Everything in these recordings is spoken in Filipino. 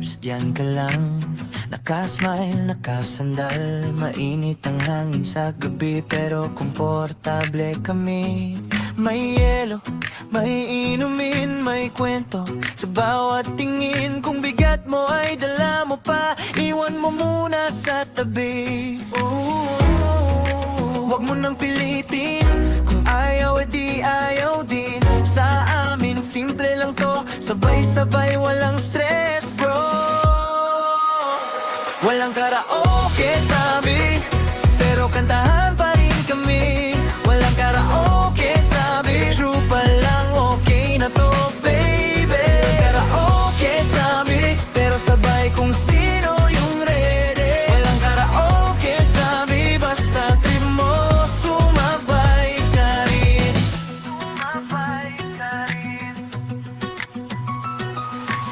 vibes, diyan ka lang. Nakasmile, nakasandal, mainit ang hangin sa gabi, pero komportable kami. May yelo, may inumin, may kwento sa bawat tingin. Kung bigat mo ay dala mo pa, iwan mo muna sa tabi. Huwag mo nang pilitin, kung ayaw edi ayaw din. Sa amin simple lang to, sabay-sabay walang stress bro. Walang karaoke sabi, pero kantahan pa rin kami. Walang karaoke sabi, true pa lang okay na to baby. Karaoke sabi, pero sabay kung sino yung ready. Walang karaoke sabi, basta trip mo sumabay ka rin. Sumabay ka rin.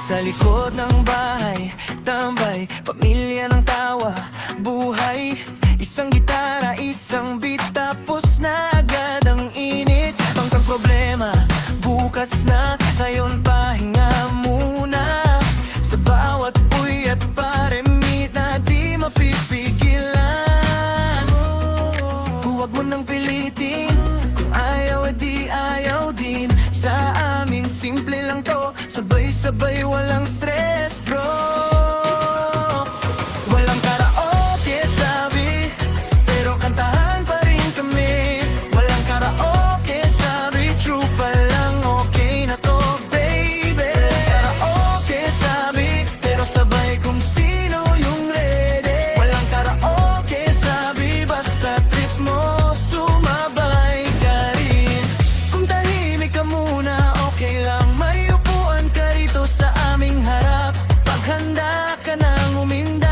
Sa likod ng bahay, tambay, pamilya ng tawa, buhay. Isang gitara, isang beat, tapos na agad ang init. Pangkang problema, bukas na, ngayon pahinga muna. Sa bawat puy at paremit na di mapipigilan. Huwag mo nang pilitin, kung ayaw edi ayaw din. Sa amin simple lang to, sabay-sabay walang stress bro. Walang karaoke sabi, pero kantahan pa rin kami. Walang karaoke sabi, true pa lang okay na to baby. Walang karaoke sabi, pero sabay kung sino yung ready. Walang karaoke sabi, basta trip mo sumabay ka rin. Kung tahimik ka muna okay lang, may upuan ka rito sa aming harap. Paghanda ka nang umindag,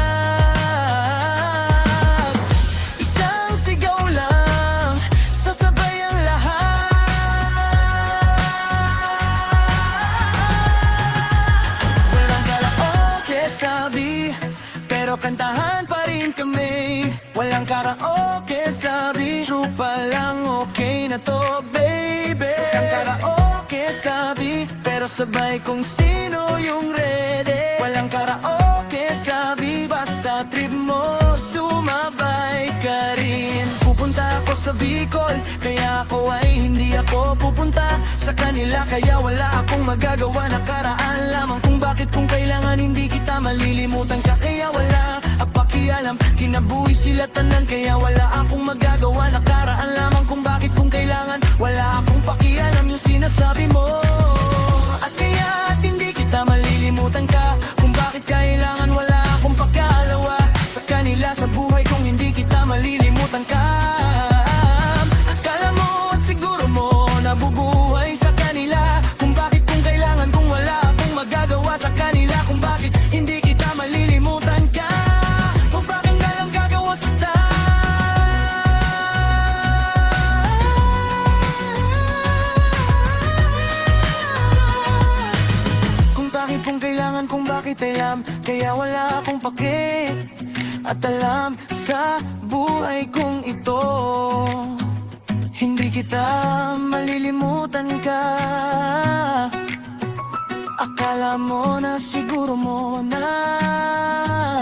isang sigaw lang, sasabay ang lahat. Walang karaoke sabi, pero kantahan pa rin kami. Walang karaoke sabi, true pa lang okay na to baby. Walang karaoke sabi, pero sabay kung sino yung ready. Walang karaoke sabi, basta trip mo sumabay ka rin. Pupunta ako sa Bicol, kaya ako ay hindi ako pupunta sa kanila. Kaya wala akong magagawa, nakaraan lamang kung bakit kung kailangan hindi kita malilimutan ka. Kaya wala pakialam, kinabuhi sila tanan. Kaya wala akong magagawa, nakaraan lamang kung bakit kung kailangan. Wala akong pakialam yung sinasabi mo. At kaya hindi kita malilimutan ka, kung bakit kailangan. Wala akong pagkalawa sa kanila, sa buhay kung hindi kita malilimutan ka. Akala mo at siguro mo nabubuhay sa kanila, kung bakit kung kailangan. Kung wala akong magagawa sa kanila, kung bakit hindi kita malilimutan ka. Kung bakit nga lang gagawa sa kung bakit kung kailangan, kung bakit alam. Kaya wala akong pake at alam sa buhay kong ito, hindi kita malilimutan ka. Akala mo na siguro mo na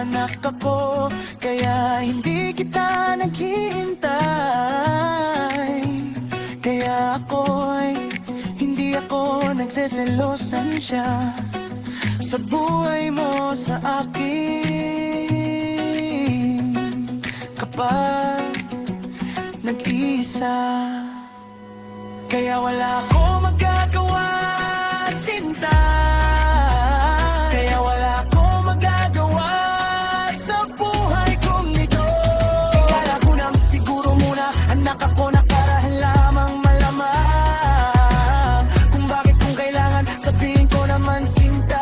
anak ako, kaya hindi kita naghihintay. Kaya hindi ako nagseselosan siya sa buhay mo sa akin kapag nag-isa. Kaya wala ako magagawa, sinta. Kaya wala ako magagawa sa buhay kong ito. Ikala ko na siguro muna anak ako, nakarahan lamang malamang. Kung bakit kung kailangan, sabihin ko naman sinta.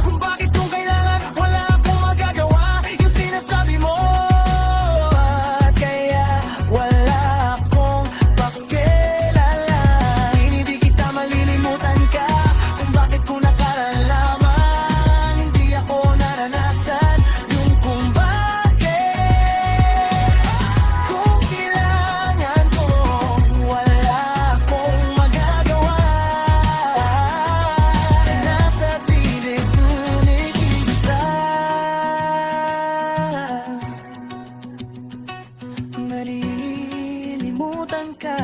Kung bakit kung kailangan, wala akong magagawa yung sinasabi mo. At kaya wala akong pake makalimutan ka